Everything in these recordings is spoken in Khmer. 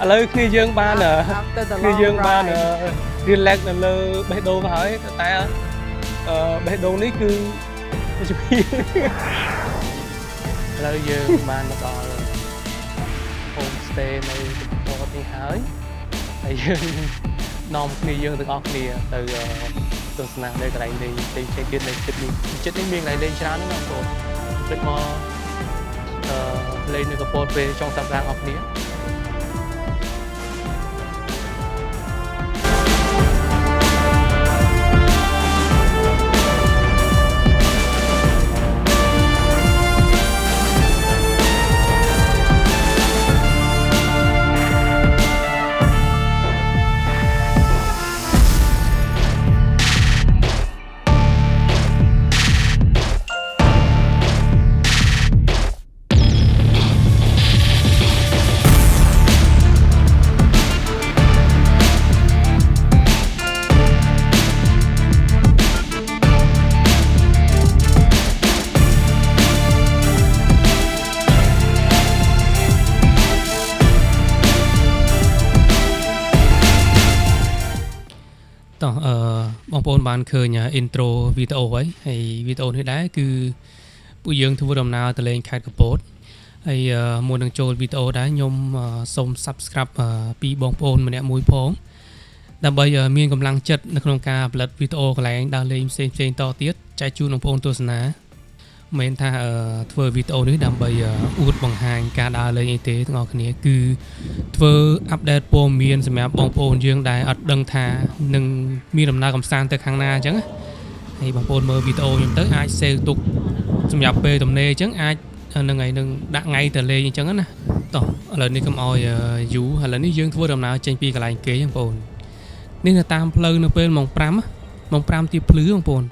lời khi dương ban khi dương ban relax lơ bê đô hỏi tại bê đô ní cứ lời dương ban nó còn homestay này có đi hỏi tại dương nom khi dương từ óc nè từ từ nào đây cái này đi check in này chết đến miền này lên chán nó còn rất mò lên cái port về trong tập ra óc nè តោះបងប្អូនបានឃើញ intro វីដេអូហើយហើយវីដេអូនេះដែរគឺពួកយើងធ្វើដំណើរទៅលេងខេត្តកំពតហើយមុននឹងចូលវីដេអូដែរខ្ញុំសូម subscribe ពីបងប្អូនម្នាក់មួយផងដើម្បីមានកម្លាំងចិត្តនៅក្នុងការផលិតវីដេអូកន្លែងដើរលេងផ្សេងៗតទៀតចែកជូនបងប្អូនទស្សនាមិនថាធ្វើវីដេអូនេះដើម្បីអួតបង្ហាញការដើរលេងអីទេទាំងអស់គ្នាគឺធ្វើអាប់ដេតព័ត៌មានសម្រាប់បងប្អូនយើងដែលអត់ដឹងថានឹងមានដំណើរកម្សាន្តទៅខាងណាអញ្ចឹងហើយបងប្អូនមើលវីដេអូខ្ញុំទៅអាច save ទុកសម្រាប់ពេលទំនេរអញ្ចឹងអាចនឹងដាក់ថ្ងៃទៅលេងអញ្ចឹងណាតោះឥឡូវនេះកុំឲ្យយូរឥឡូវនេះយើងធ្វើដំណើរចេញពីកន្លែងគេបងប្អូននេះនៅតាមផ្លូវនៅពេលម៉ោង5ទៀបភ្លឺបងប្អូន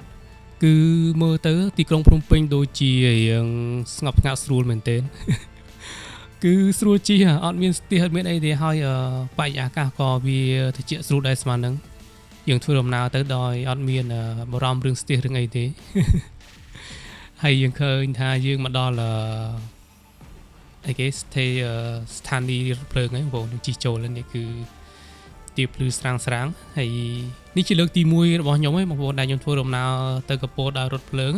គឺមើលទៅទីក្រុងភ្នំពេញដូចជារៀងស្ងប់ស្ងាត់ស្រួលមែនទែនគឺស្រួលជិះអត់មានស្ទះអត់មានអីទេហើយបរិយាកាសក៏វាត្រជាក់ស្រួលដែរស្មើនឹងយើងធ្វើដំណើរទៅដោយអត់មានបារម្ភរឿងស្ទះរឿងអីទេហើយយើងឃើញថាយើងមកដល់អីគេស្ថានីយ៍រថភ្លើងហ្នឹងបងជិះចូលនេះគឺទៀបភ្លឺស្រាងហើយនេះជាលើកទី1របស់ខ្ញុំហ្នឹងបងប្អូនដែលខ្ញុំធ្វើដំណើរទៅកំពតដោយរថភ្លើង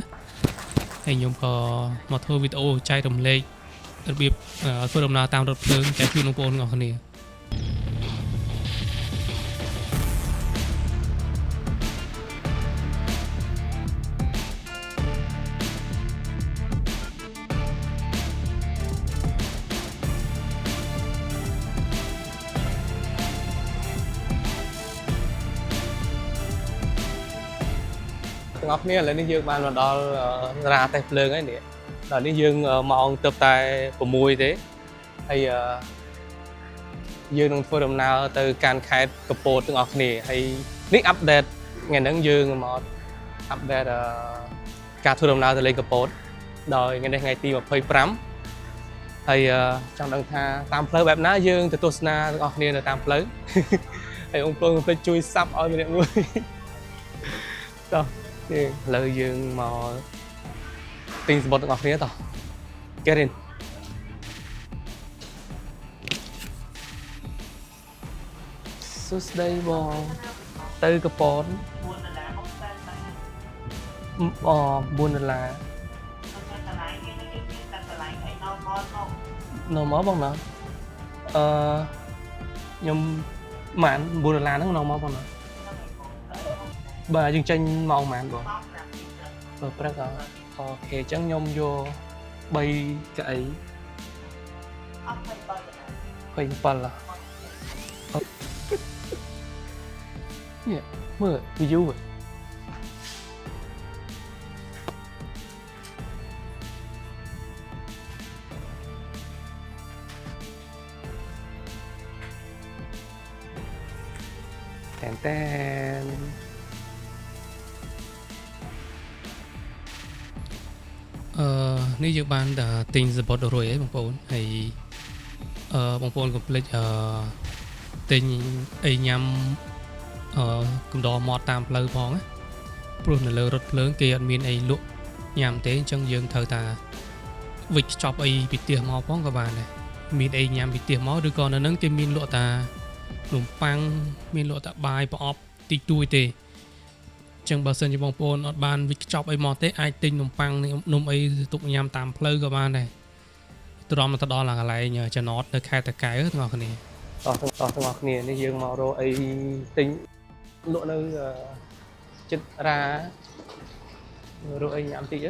ហើយខ្ញុំក៏មកធ្វើវីដេអូចែករំលែករបៀបធ្វើដំណើរតាមរថភ្លើងចែកជូនបងប្អូនទាំងអស់គ្នាទាំងអស់គ្នាឥឡូវនេះយើងបានមកដល់រាតេះភ្លើងហើយនេះដល់នេះយើងម៉ោងទៅតែ6ទេហើយយើងនឹងធ្វើដំណើរទៅកាន់ខេត្តកំពតទាំងអស់គ្នាហើយនេះអាប់ដេតថ្ងៃហ្នឹងយើងមកអាប់ដេតការធ្វើដំណើរទៅលេងកំពតដោយថ្ងៃនេះថ្ងៃទី25ហើយចង់ដឹងថាតាមផ្លូវបែបណាយើងទៅទស្សនាទាំងអស់គ្នានៅតាមផ្លូវហើយអង្គប្អូនភ្លេចជួយសាប់ឲ្យម្នាក់មួយតោះឥឡូវយើងមកទិញសម្បត្តិទាំងអស់គ្នាតោះ Get in សួស្ដីបងទៅកំពត$4 normal បងណាខ្ញុំបាន$4ហ្នឹង normal បងណាបាទយើងចេញម៉ោងប៉ុន្មានបងព្រឹកអូខេអញ្ចឹងខ្ញុំយក3កៅអីអត់27នេះមើល view តែនេះយើងបានទិញសម្បត្តិរួចហើយបងប្អូនហើយបងប្អូនកុំភ្លេចទិញអីញ៉ាំកំដរមាត់តាមផ្លូវផងណាព្រោះនៅលើរថភ្លើងគេអត់មានអីលក់ញ៉ាំទេអញ្ចឹងយើងត្រូវតែវិចខ្ចប់អីពីផ្ទះមកផងក៏បានដែរ មានអីញ៉ាំពីផ្ទះមកឬក៏នៅហ្នឹងគេមានលក់តានំប៉័ងមានលក់តាបាយប្រអប់តិចតួចទេអញ្ចឹងបើសិនជាបងប្អូនអត់បានវិខ្ចប់អីមកទេអាចទិញនំប៉័ងនំអីទុកញ៉ាំតាមផ្លូវក៏បានដែរទ្រាំទៅដល់កន្លែងចំណតនៅខេត្តតាកែវទាំងអស់គ្នាទាំងអស់គ្នានេះយើងមករកអីទិញលក់នៅចិត្តរារកអីញ៉ាំតិច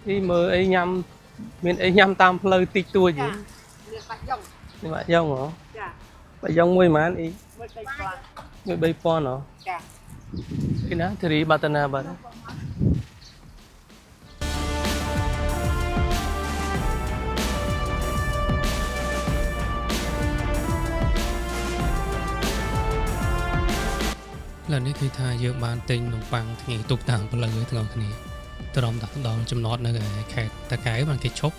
នេះមើលអីញ៉ាំមានអីញ៉ាំតាមផ្លូវតិចតួចទេនេះបាច់យ៉ងហ៎ចាបាច់យ៉ងមួយប៉ុន្មានអីមួយ3000ហ៎ចាអីណាធារីបាតាណាបាទឡើយនេះគឺថាយើងបានទិញនំប៉័ងថ្ងៃទុកតាមផ្លូវទាំងអស់គ្នាទ្រាំដល់ចំណតនៅខេត្តតាកែវបានគេឈប់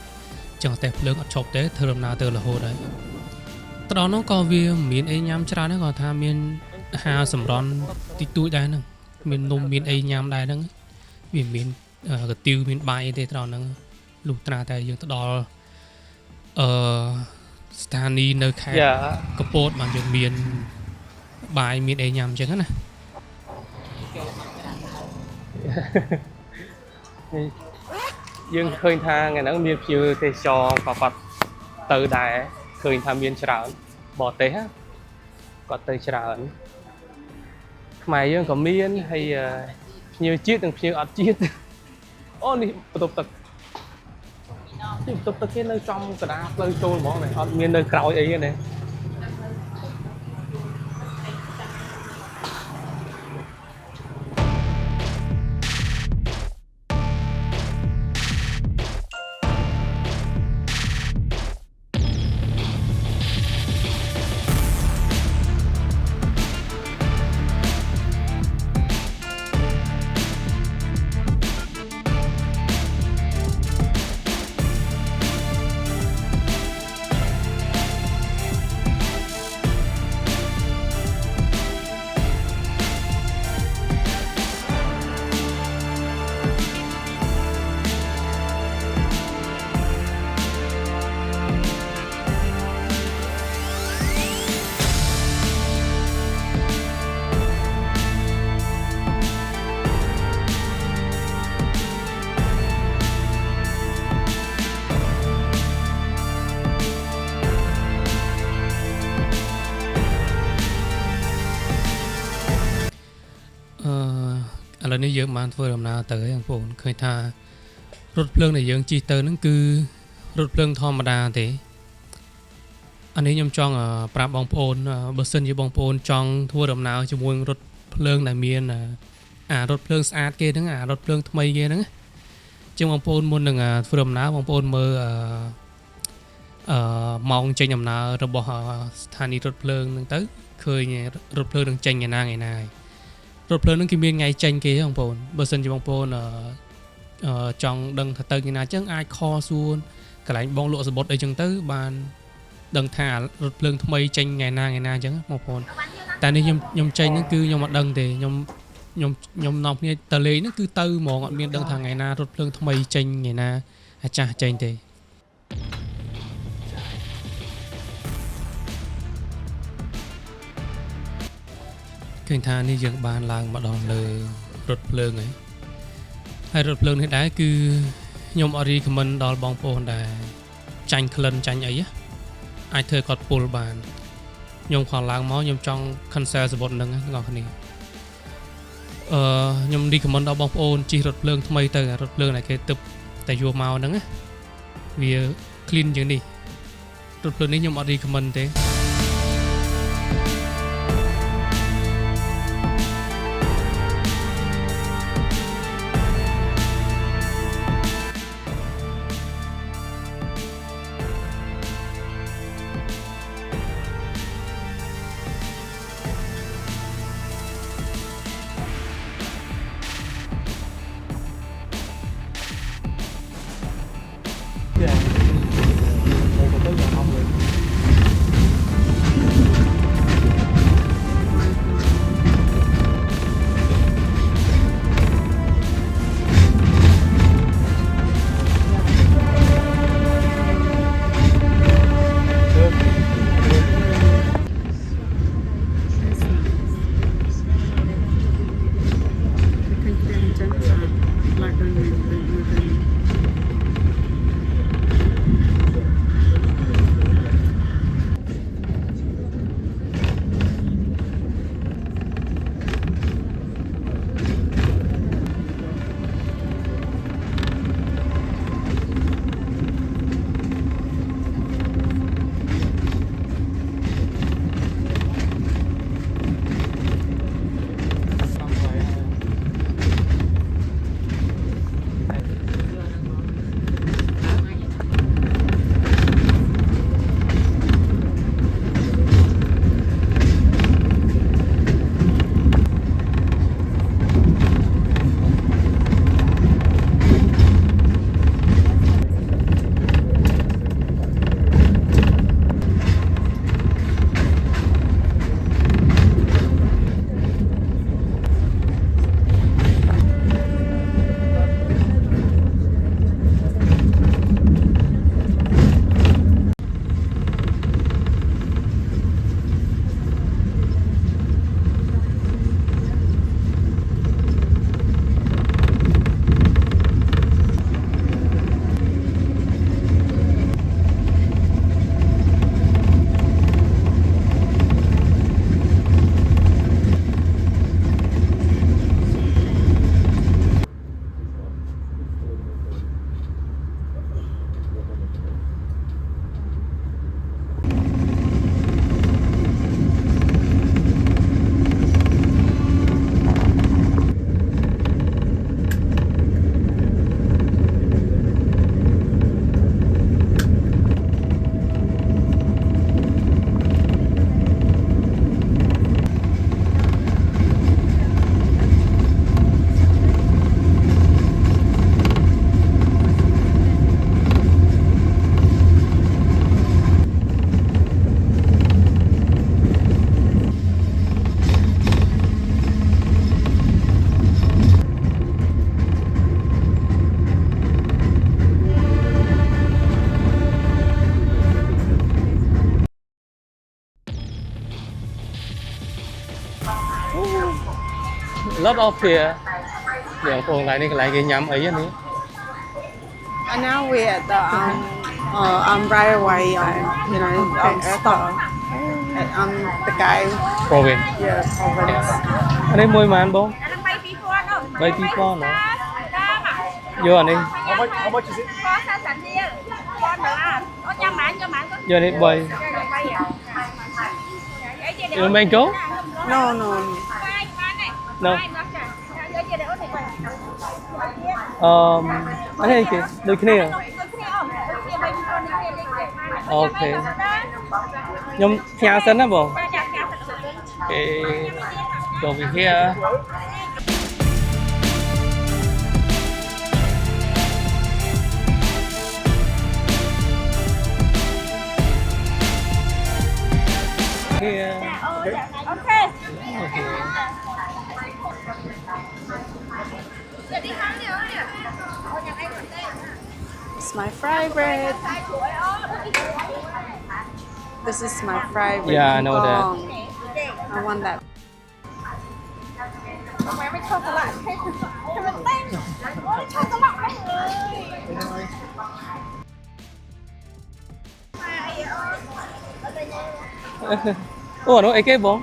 ចឹងតែភ្លើងអត់ឈប់ទេធ្វើដំណើរទៅរហូតហើយត្រង់នោះក៏វាមានអីញ៉ាំច្រើនដែរគាត់ថាមានអាហារសម្រន់តិចតួចដែរហ្នឹងមាននំមានអីញ៉ាំដែរហ្នឹងវាមានកាទៀវមានបាយអីទេត្រង់ហ្នឹងលុះត្រាតែយើងទៅដល់ស្ថានីយ៍នៅខេត្តកពតបានយើងមានបាយមានអីញ៉ាំអញ្ចឹងណាយើងឃើញថាថ្ងៃហ្នឹងមានភ្ញៀវទេសចរក៏គាត់ទៅដែរឃើញថាមានច្រើនបរទេសគាត់ទៅច្រើនខ្មែរយើងក៏មានហើយភ្ញៀវជាតិនិងភ្ញៀវអត់ជាតិអូនេះបន្ទប់ទឹកនេះបន្ទប់ទឹកគេនៅចំកណ្ដាលផ្លូវចូលហ្មងអត់មាននៅក្រោយអីទេណាឥឡូវនេះយើងបានធ្វើដំណើរទៅហើយបងប្អូនឃើញថារថភ្លើងដែលយើងជិះទៅហ្នឹងគឺរថភ្លើងធម្មតាទេអានេះខ្ញុំចង់ប្រាប់បងប្អូនបើសិនជាបងប្អូនចង់ធ្វើដំណើរជាមួយរថភ្លើងដែលមានរថភ្លើងស្អាតគេហ្នឹងរថភ្លើងថ្មីគេហ្នឹងជាងបងប្អូនមុននឹងធ្វើដំណើរបងប្អូនមើលម៉ោងចេញដំណើររបស់ស្ថានីយ៍រថភ្លើងហ្នឹងទៅឃើញរថភ្លើងនឹងចេញថ្ងៃណាហើយរថភ្លើងហ្នឹងគេមានថ្ងៃចេញគេបងប្អូនបើសិនជាបងប្អូនចង់ដឹងថាទៅថ្ងៃណាចឹងអាចខលសួរកន្លែងបងលក់សបុតអីចឹងទៅបានដឹងថារថភ្លើងថ្មីចេញថ្ងៃណាអញ្ចឹងបងប្អូនតែនេះខ្ញុំចេញហ្នឹងគឺខ្ញុំអត់ដឹងទេខ្ញុំនាំគ្នាទៅលេងហ្នឹងគឺទៅហ្មងអត់មានដឹងថាថ្ងៃណារថភ្លើងថ្មីចេញថ្ងៃណាអាចាស់ចេញទេឃើញថានេះយើងបានឡើងមកដល់លើរថភ្លើងហើយរថភ្លើងនេះដែរគឺខ្ញុំអត់ recommend ដល់បងប្អូនដែលចាញ់ក្លិនចាញ់អីអាចធ្វើគាត់ពុលបានខ្ញុំខំឡើងមកខ្ញុំចង់ cancel សបុតហ្នឹងបងប្អូនគ្នាខ្ញុំ recommend ដល់បងប្អូនជិះរថភ្លើងថ្មីទៅរថភ្លើងដែលគេទឹកតែយកមកហ្នឹងវា clean ជាងនេះរថភ្លើងនេះខ្ញុំអត់ recommend ទេ lot of here យើងបងឡៃនេះកន្លែងគេញ៉ាំអីនេះ And now we're at the right away stop at the guy province province អានេះមួយម៉ានបង3 2000ណ៎យកអានេះ How much is it?យកនេះ3 You mango? no No. អានេះគេដូចគ្នាអូខេខ្ញុំផ្ញើសិនណាបងអូខេចូលពី here here Okay. it's my favorite this is my favorite Yeah, I know that. I want that Ủa nó ấy cái bóng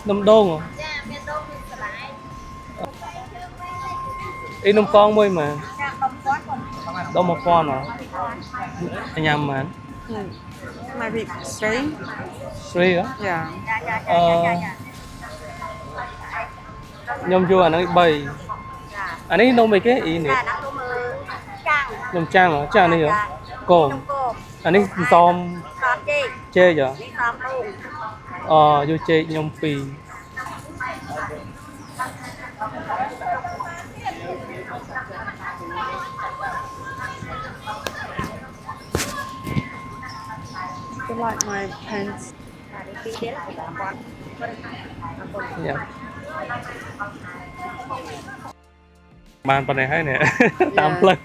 nấm đôn à ý nấm con mới mà đâu một con à anh nhầm mà maybe three suy á yeah nhom chua anh ấy bay anh ấy nông mấy cái ý nè nhom trang hả trang này hả cồn anh ấy tôm chê giờ vô chê nhom pì you like my pants yeah. Bàn phần này hay nè tạm plug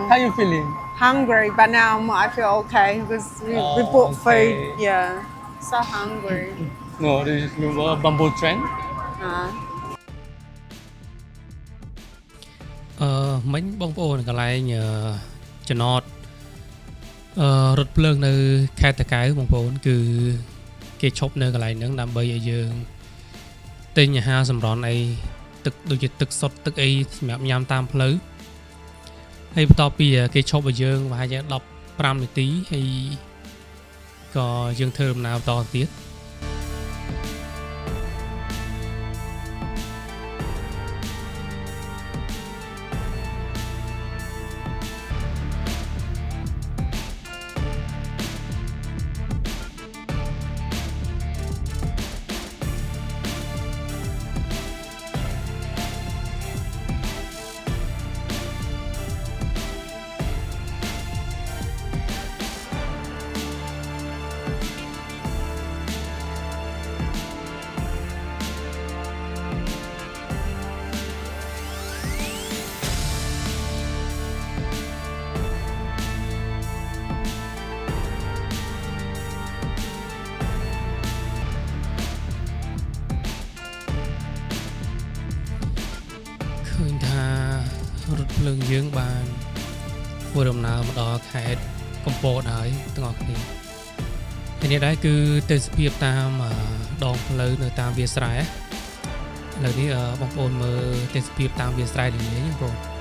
How you feeling? hungry but now I feel okay because we bought okay. food yeah so hungry No, this is bamboo train. មិញបងប្អូនកន្លែងចំណតរថភ្លើងនៅខេត្តតាកែវបងប្អូនគឺគេឈប់នៅកន្លែងហ្នឹងដើម្បីឲ្យយើងទិញអាហារសម្រន់អីទឹកដូចជាទឹកសុទ្ធទឹកអីសម្រាប់ញ៉ាំតាមផ្លូវហើយបន្ទាប់ពីគេឈប់ឲ្យយើងប្រហែលជា15នាទីហើយក៏យើងធ្វើដំណើរបន្តទៀតឃើញថារថភ្លើងយើងបានធ្វើដំណើរមកដល់ខេត្តកំពតហើយទាំងអស់គ្នាហើយនេះដែរគឺទេសភាពតាមដងផ្លូវនៅតាមវាលស្រែឥឡូវនេះបងប្អូនមើលទេសភាពតាមវាលស្រែនេះបងប្អូន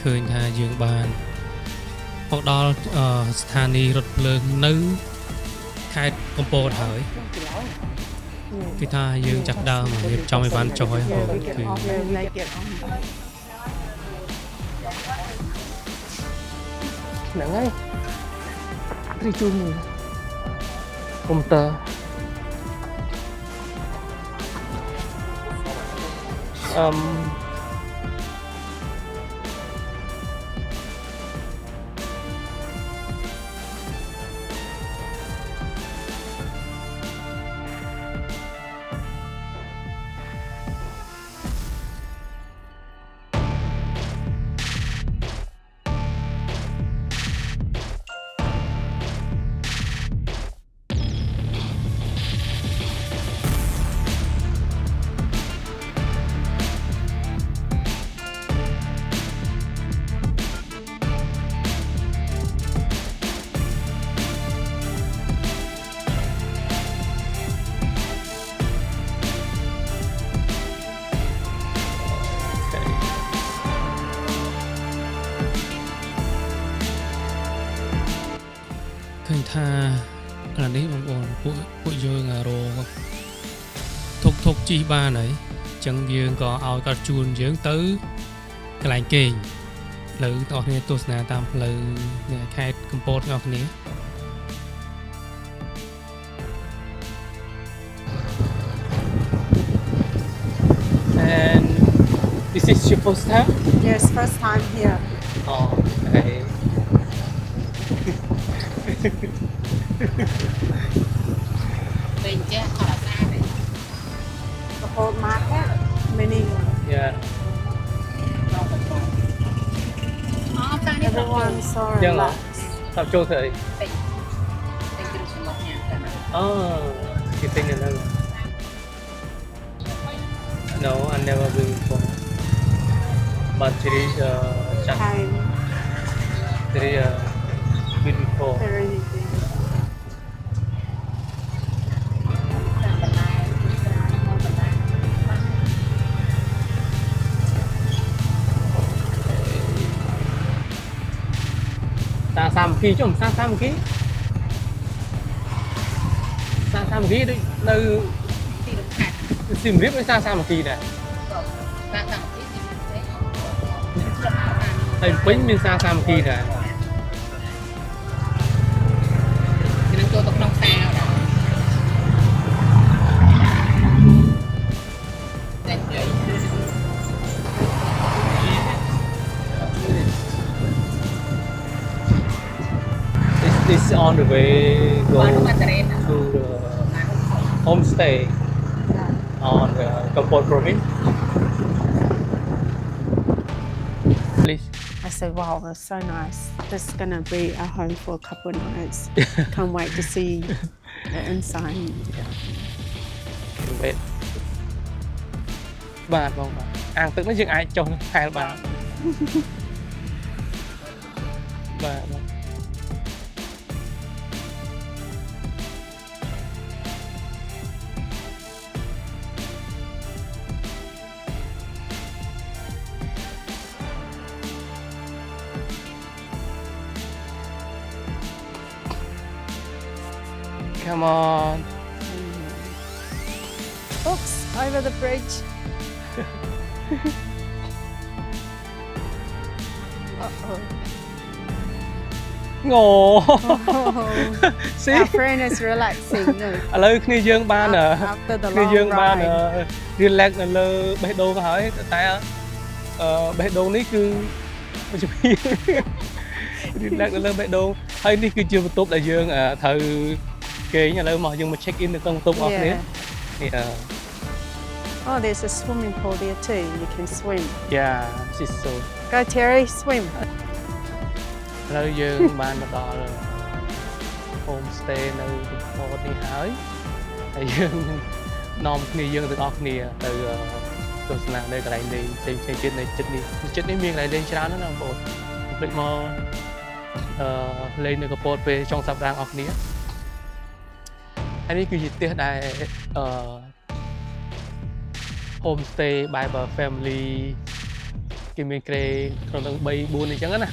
ឃើញថាយើងបានមកដល់ស្ថានីយ៍រថភ្លើងនៅខេត្តកំពតហើយគឺថាយើងចាប់ដើមរៀបចំឲ្យបានចុះហើយបងគឺ Make it on. ហ្នឹងហើយត្រីជូនមួយកុំព្យូទ័រឃើញថាឥឡូវនេះបងប្អូនពួកយើងរធុកជីបានហើយអញ្ចឹងយើងក៏ឲ្យគាត់ជួនយើងទៅកន្លែងគេងផ្លូវទាំងអស់គ្នាទស្សនាតាមផ្លូវខេត្តកំពតទាំងអស់គ្នា And this is your first time? Yes, first time here. Oh, okay. The whole market, many. Yeah. Everyone so Dân hả? relaxed. Sao châu thời? Cái thing này đâu? No, I never been before. But it is Time, very beautiful. very easy. Xa xa một ký chứ không xa một ký. Xa một ký đấy, nơi Siem Reap mới xa một ký này. Thành Pính mình xa một ký này. This on the way go to the homestay on the Kampot province. Please. I said, wow, that's so nice. This is going to be a home for a couple of nights. Can't wait to see the inside. Wait. Bạn không bạn. Ăn tự nó dừng ai cho hai bạn. Bạn. Come on. Oops, over the bridge. Uh-oh. Ngộ. See? Our friend is relaxing. No. ឥឡូវគ្នាយើងបាន After the គ្នា long យើងបាន ride. relax នៅលើបេះដូងហើយតែបេះដូងនេះគឺជំនាញ relax នៅលើបេះដូងហើយនេះគឺជាបន្ទប់ដែលយើងត្រូវគេងឥឡូវមកយើងមក check in នៅក្នុងបន្ទប់អស់គ្នា Oh, there's a swimming pool there too. You can swim. Yeah, this is so. Go Terry, swim. ឥឡូវយើងបានមកដល់ homestay នៅកំពតនេះហើយយើងនាំគ្នាយើងទាំងអស់គ្នាទៅទស្សនានៅកន្លែងលេងផ្សេងៗទៀតនៅចិត្តនេះមានកន្លែងលេងច្រើនណាស់បងប្អូនភ្លេចមកលេងនៅកំពតពេលចុងសប្តាហ៍អស់គ្នាហើយនេះគឺជាផ្ទះដែល homestay by family គេមានក្រេក្នុងនឹង3 4អញ្ចឹងណា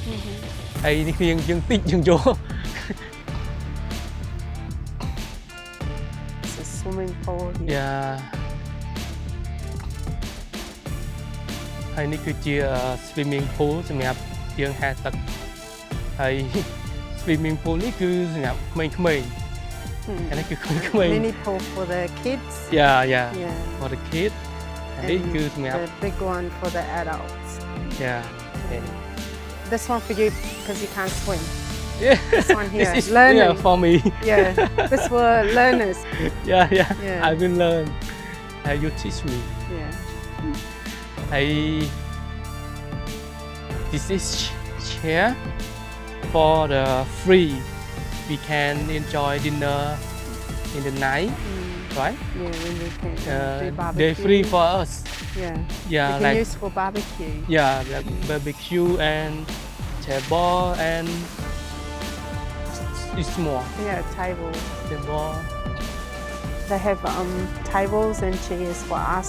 ហើយនេះគឺយើងតិចយើងយក It's a swimming pool here. យ៉ាហើយនេះគឺជា swimming pool សម្រាប់យើងហែលទឹកហើយ swimming pool នេះគឺសម្រាប់ក្មេងៗអានេះគឺក្មេង Mini pool for the kids. ៗយ៉ា Yeah. for the kid ហើយនេះ And គឺសម្រាប់ the big one for the adults. យ៉ា This one for you because you can't swim. Yeah. This one here. This is Learning. yeah, for me. Yeah. This for learners. Yeah. Yeah. I will learn. You teach me. Yeah. This is chair for the free. We can enjoy dinner in the night, right? Yeah, when we can do barbecue. They're free for us. Yeah. Yeah, You can like use for barbecue. like barbecue and table and it's more Yeah, tables. table. They have tables and chairs for us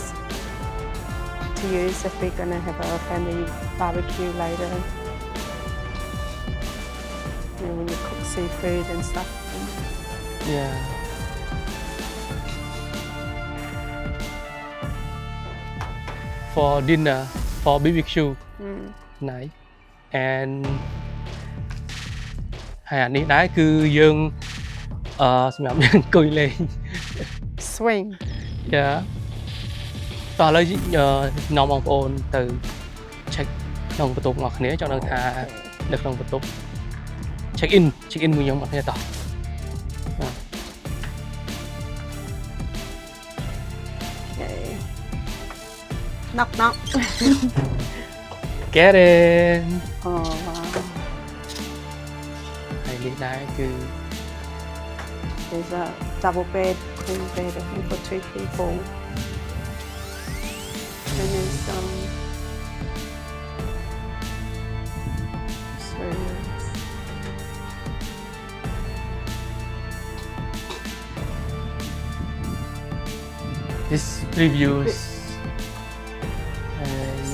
to use if we're gonna have a family barbecue later. You know, when you cook seafood and stuff. Yeah. For dinner, for BBQ night and ហើយអានេះដែរគឺយើងសម្រាប់យើងអង្គុយលេង Swing. យ៉ាតោះឥឡូវនាំបងប្អូនទៅ check ក្នុងបន្ទប់របស់គ្នាចង់ដឹងថានៅក្នុងបន្ទប់ check in មួយខ្ញុំអត់គ្នាតោះ Okay. Knock knock. Get in Oh wow. ហើយនេះដែរគឺ There's a double bed, queen bed, I think for 2 people. And there's it's very nice. this reviews and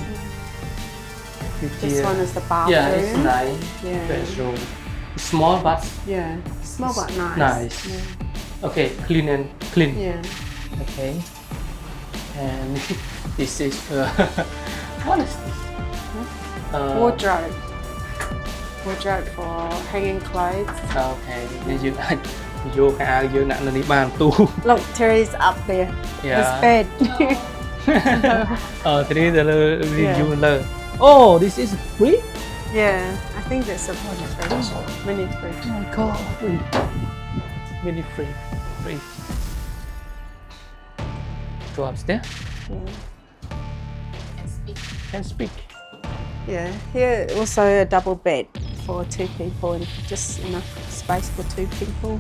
This one is the bathroom. yeah it's nice Yeah. bedroom small but Yeah. Small but nice. Nice. Yeah. okay clean Yeah. okay and this is what is this Wardrobe. Wardrobe for hanging clothes. okay នេះយើងអាចយកកៅអៅយើងដាក់នៅនេះបានទូ Look, Terry's up there. Yeah. His bed. ទីនេះទៅលើ review លើ oh this is free Yeah. I think that's a fridge. Mini fridge. oh my god free mini free go upstairs Yeah. and speak Yeah, here also a double bed for 2 people and just enough space for 2 people.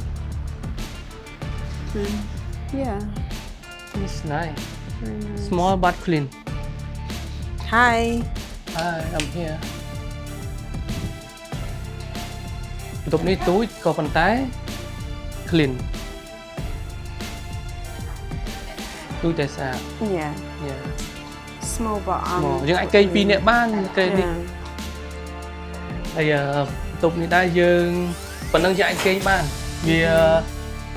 Yeah, it's nice very nice. small but clean Hi. hi I'm here បន្ទប់នេះទូចក៏ប៉ុន្តែ clean ទូចតែស្អាត Yeah, yeah small but small យើងអាចគេង2នាក់បានគេនេះ Yeah. ហើយបន្ទប់នេះដែរយើងប៉ុណ្ណឹងយើងអាចគេងបានវា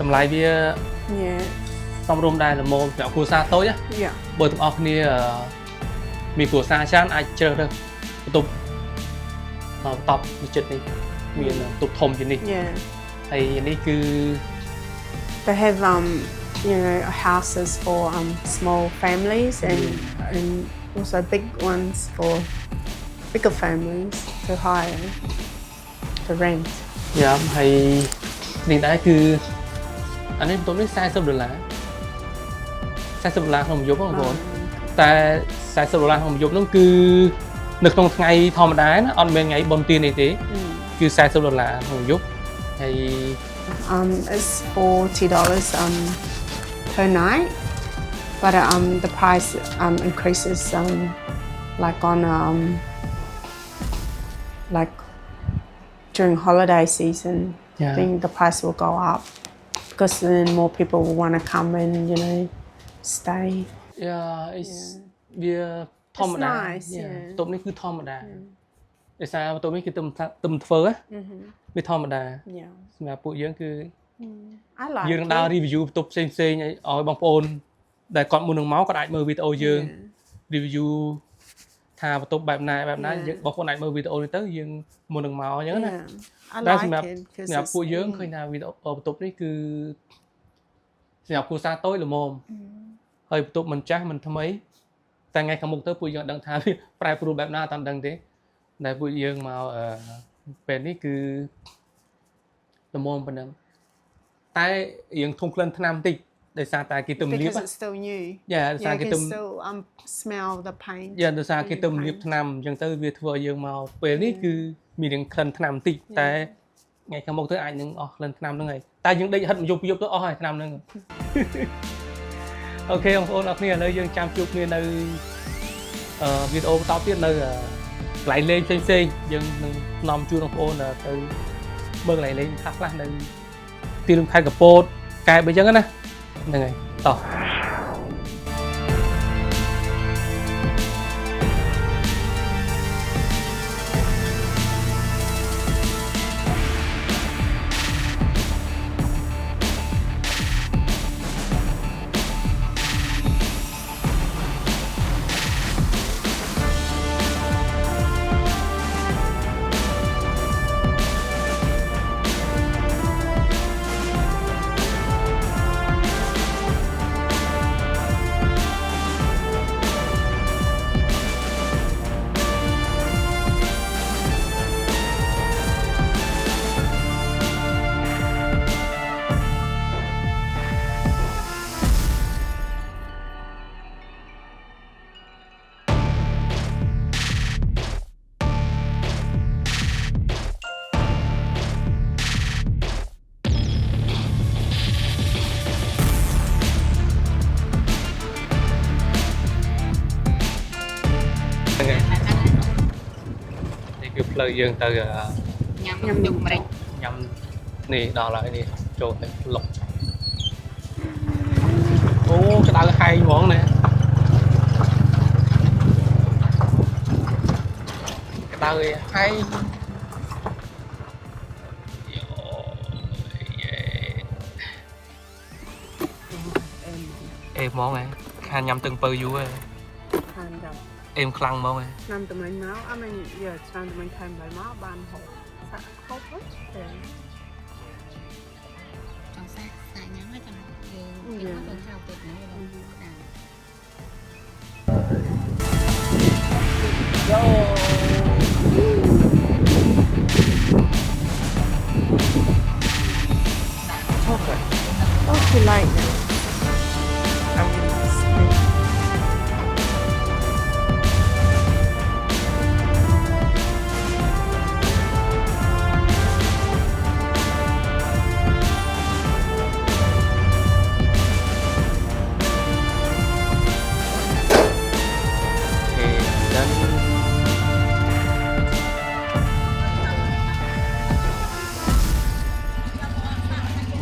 តម្លៃវា Yeah. សមរម្យដែរល្មមសម្រាប់គ្រួសារតូចណា Yeah. បើទាំងអស់គ្នាមានគ្រួសារច្រើនអាចជ្រើសរើសបន្ទប់បន្ទប់វិចិត្រនេះមានបន្ទប់ធំជាងនេះ Yeah. ហើយនេះគឺ They have you know houses for small families and also big ones for bigger families to hire to rent. យ៉ាហើយនេះដែរគឺអានេះបន្ទប់នេះ$40 $40ក្នុងមួយយប់បងប្អូនតែ$40ក្នុងមួយយប់ហ្នឹងគឺនៅក្នុងថ្ងៃធម្មតាណាអត់មានថ្ងៃបុណ្យទានអីទេគឺ$40ក្នុងមួយយប់ហើយ It's $40 per night, but the price increases like on like during holiday season. Yeah. I think the price will go up because then more people will want to come and stay. Yeah, it's វា ធម្មតា nice, yeah. បន្ទប់នេះគឺធម្មតាដោយសារបន្ទប់នេះគឺទំធ្វើវាធម្មតា Yeah. សម្រាប់ពួកយើងគឺ I like យើងនឹងដើរ review បន្ទប់ផ្សេងៗឲ្យបងប្អូនដែលគាត់មុននឹងមកគាត់អាចមើលវីដេអូយើង review ថាបន្ទប់បែបណាយើងបងប្អូនអាចមើលវីដេអូនេះទៅយើងមុននឹងមកអញ្ចឹងណា I តែ like សម្រាប់ it because សម្រាប់ពួកយើងឃើញថាវីដេអូបន្ទប់នេះគឺសម្រាប់គ្រួសារតូចល្មមហើយបន្ទប់មិនចាស់មិនថ្មីតែថ្ងៃខាងមុខទៅពួកយើងអត់ដឹងថាវាប្រែប្រួលបែបណាអត់ដឹងទេដែលពួកយើងមកពេលនេះគឺល្មមប៉ុណ្ណឹងតែរៀងធំក្លិនថ្នាំបន្តិចដោយសារតែគេទំលាប because it's still new. យ៉ាដោយសារគេ You ទំ can still smell the paint. យ៉ាដោយសារគេទំលាបថ្នាំអញ្ចឹងទៅវាធ្វើឲ្យយើងមកពេលនេះគឺមានរៀងក្លិនថ្នាំបន្តិចតែថ្ងៃខាងមុខទៅអាចនឹងអស់ក្លិនថ្នាំហ្នឹងហើយតែយើងដេកហិតមួយយប់ពីរយប់ទៅអស់ហើយថ្នាំហ្នឹងអូខេបងប្អូនអរគ្នាឥឡូវយើងចាំជួបគ្នានៅវីដេអូបន្តទៀតនៅកន្លែងលេងផ្សេងៗយើងនឹងនាំជូនបងប្អូនទៅមើលកន្លែងលេងខ្លះនៅទីរួមខេត្តកំពតកែបអញ្ចឹងណាហ្នឹងហើយតោះនេះគឺផ្លូវយើងទៅញ៉ាំនំយកម្រេច ញ៉ាំនេះដល់ហើយនេះចូលទៅលុកអូក្តៅហែងហ្មងណាក្តៅហែងអេហ្មងហ៎ខានញ៉ាំទឹកពៅយូរហ៎ Kind of. អេមខ្លាំងហ្មងហ៎ ឆ្នាំតែមិញមក I mean yeah ឆ្នាំតែមិញខែមិញមកបានហូបសាក់ហូបទៅ ចង់សាក់ញ៉ាំហើយចាំយើងទៅថៅពេកណាយើងដាក់ Okay. Oh, too light now. I'm gonna sleep. Okay, dan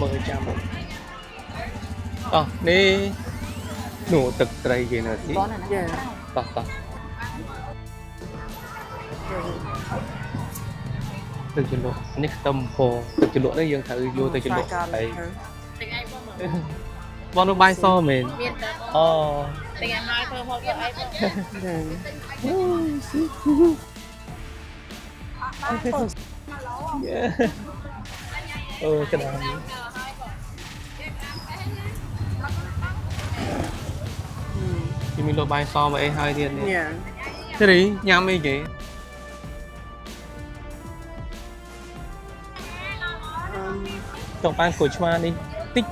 mời chào mọi ni nụ thực đây gì nữa chứ Yeah. tao tao từ trên lộ nick tâm phô từ trên lộ đấy dương thử vô từ trên lộ thấy bọn nó bay so mình មានតែ oh តែញ៉ាំហើយធ្វើហូបយកអីទៅ Yeah. yeah cái đó thì mình lộ bay so với hai tiền đi Yeah. thế đi nhắm đi chị chọn ban của chma đi tích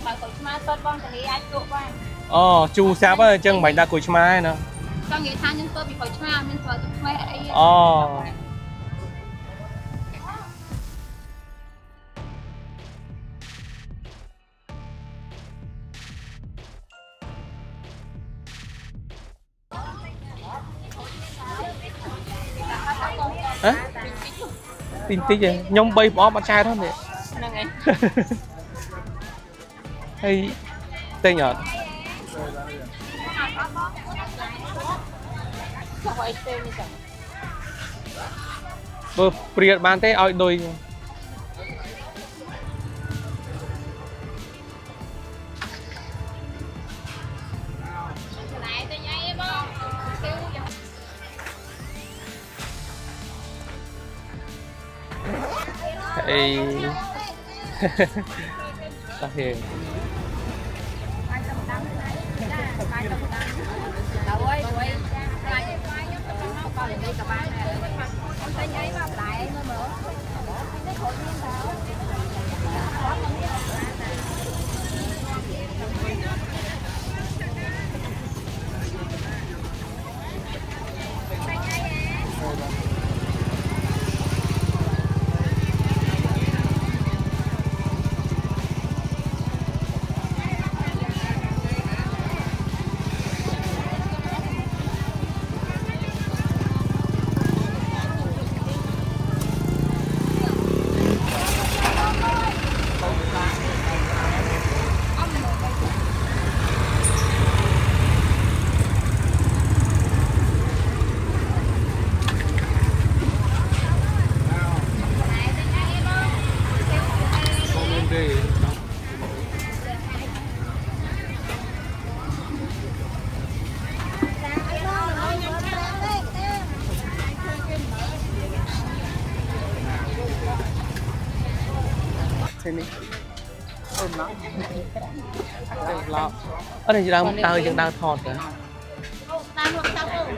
បើកុយឆ្មាសតបងតាលីអាចជក់បាន chu sáp á chân mày đã của chma nè ចង់និយាយថាយើងធ្វើពីកុយឆ្មាអត់មានធ្វើទឹកឆ្វេះអី hả tin tí vậy nhông bay bỏ bắt trai đó nè ហ្នឹងឯង hay tên nhở Không ai tên như chẳng. Bơ priệt bán thế ao đôi Này tôi nhảy em không? Ê Tao hiền Đâu ơi, quay. Con đi cả ba này. Em tới nháy vào lại em nữa. Thế này. Ôm lắm. Ở đây đang đang thọt rồi Tao hoặc tao không?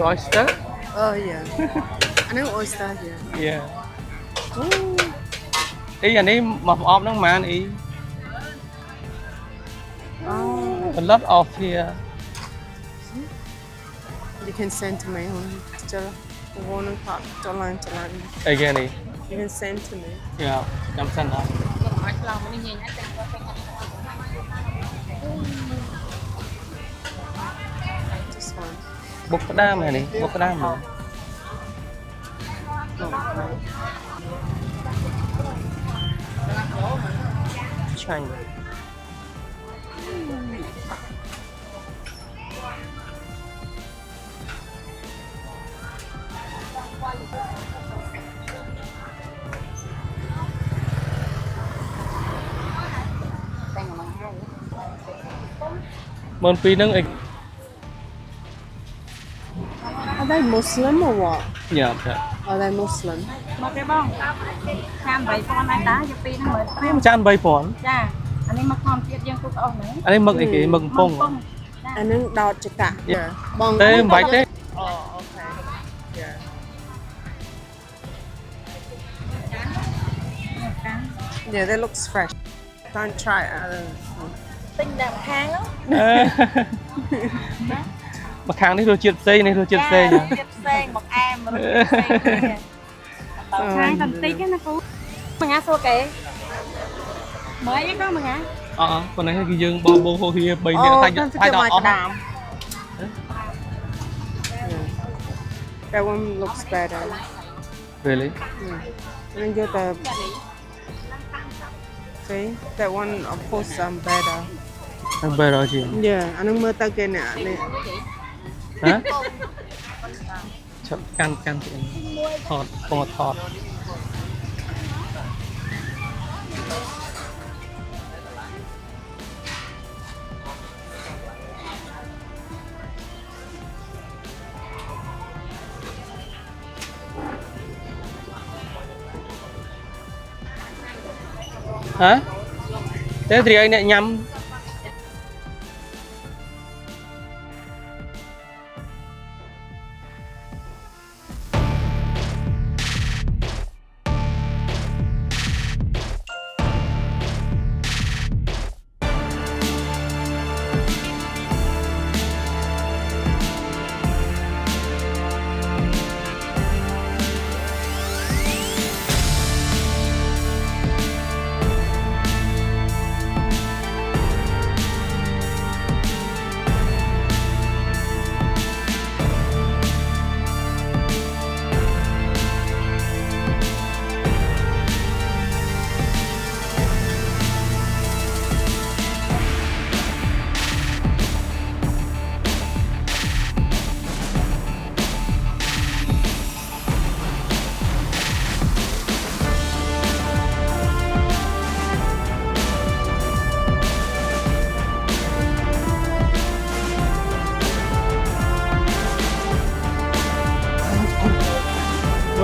oyster Oh yeah. I know oyster here. yeah ý anh ấy mọc ốp nó mà anh ý a lot of here You can send to me when cho one part cho line. again đi You can send to me. yeah chăm sân đó Hỏi lòng mình nhìn hết tên có This one. bốc cái đam này này bốc cái đam này chanh tên của mình hay. môn phi nâng ích Are they Muslim or what? dạ Are they Muslim? Một cái bông. Tham vậy con anh đá cho pi nó mới. em chan bay phòn Dạ. Anh ấy mặc con tiết dân quốc ông nữa. anh ấy mực cái mực phong And then đọt cho cả. Yeah. Bong. thế bạch thế Oh, okay. Yeah. Yeah, that looks fresh. Don't try it. Tinh đạm khang á. mà khang này rồi chiết xây này rồi chiết xây nhá Chiết xây một em mà khang tầm tí cái nó cú. Mà ngã xô kìa. Mới với có mà ngã. còn này cái dương bô bô kia bay Oh, này don't thay forget đó my dam. That one looks better. really And then you're the. See, that one of course better. thằng bê rồi chị Yeah, anh mơ tao kia nè. hả chậm can chị thọt con thọt hả thế thì anh lại nhắm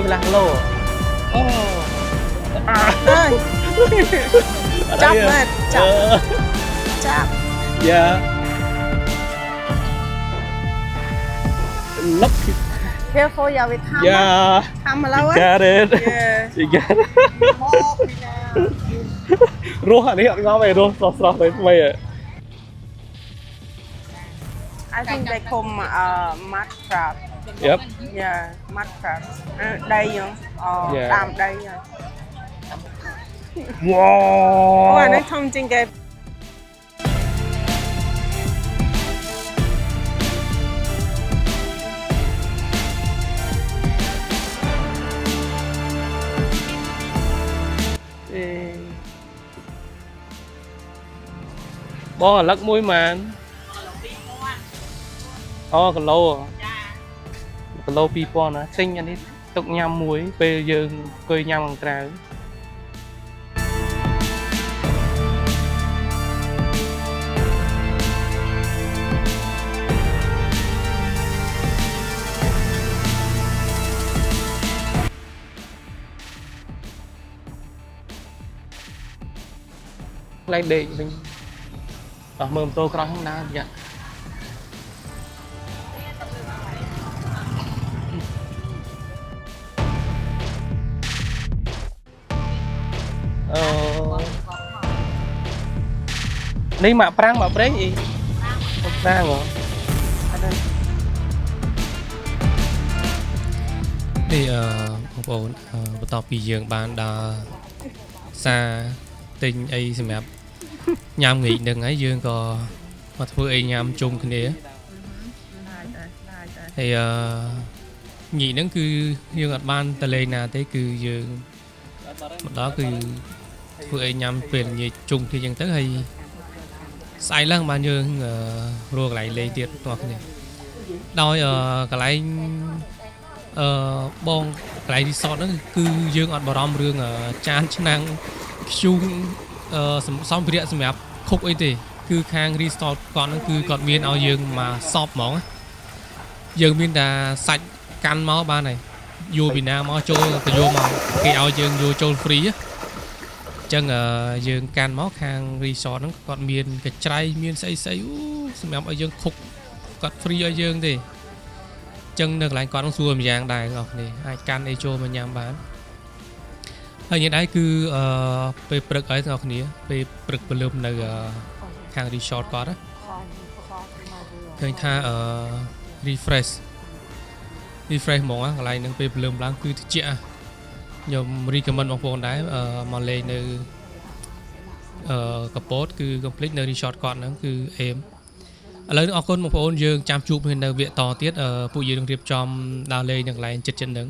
lúc là lô ô Ơi. Chọc lên, chọc. Chọc. yeah lấp Careful, y'all with hammer. yeah Hammer lâu á. got it Yeah. you got it rô hả đi họ ngon vậy rô sọt vậy mày ạ I think they call mud crab. yep Yeah, mud crab. Đây không? Yeah. Đam đây rồi. wow Ủa, nó không trên cái bó là lắc mũi mà còn lâu còn lâu people nè xinh anh đi tục nhâm muối về dương cười nhâm bằng trà lại để mình mơm tô coi không đau dạនេះមកប្រាំងមកព្រៃអីមកប្រាំងហ៎នេះបងប្អូនបន្ទាប់ពីយើងបានដើរសារទិញអីសម្រាប់ញ៉ាំងាយនឹងហើយយើងក៏មកធ្វើអីញ៉ាំជុំគ្នាហើយញីហ្នឹងគឺយើងអត់បានទៅលេងណាទេគឺយើងមកដល់គឺធ្វើអីញ៉ាំពេលញ៉ាំជុំគ្នាចឹងទៅហើយស្អែកឡើងបានយើងរកកន្លែងលេងទៀតតោះគ្នាដោយកន្លែងបងកន្លែង resort ហ្នឹងគឺយើងអត់បារម្ភរឿងចានឆ្នាំងខ្ជូងសម្ភារៈសម្រាប់ខុកអីទេគឺខាង resort គាត់ហ្នឹងគឺគាត់មានឲ្យយើងមកសពហ្មងយើងមានតែសាច់កាន់មកបានហើយយកពីណាមកចូលទៅយកមកគេឲ្យយើងយកចូល free អញ្ចឹងយើងកាន់មកខាង resort ហ្នឹងគាត់មានកញ្ច្រៃមានស្អីសម្រាប់ឲ្យយើងខុកគាត់ free ឲ្យយើងទេអញ្ចឹងនៅកន្លែងគាត់ហ្នឹងស្រួលម្យ៉ាងដែរបងប្អូនអាចកាន់អីចូលមកញ៉ាំបានហើយនេះដែរគឺពេលព្រឹកអីបងប្អូនពេលព្រឹកព្រលឹមនៅខាង resort គាត់ឃើញថាrefresh ហ្មងកន្លែងហ្នឹងពេលព្រលឹមឡើងគឺត្រជាក់ខ្ញុំ recommend បងប្អូនដែរមកលេងនៅកពតគឺ complete នៅ resort គាត់ហ្នឹងគឺអេមឥឡូវនេះអរគុណបងប្អូនយើងចាំជួបគ្នានៅវគ្គតទៀតពួកយើងនឹងរៀបចំដើរលេងនៅកន្លែងចិត្តហ្នឹង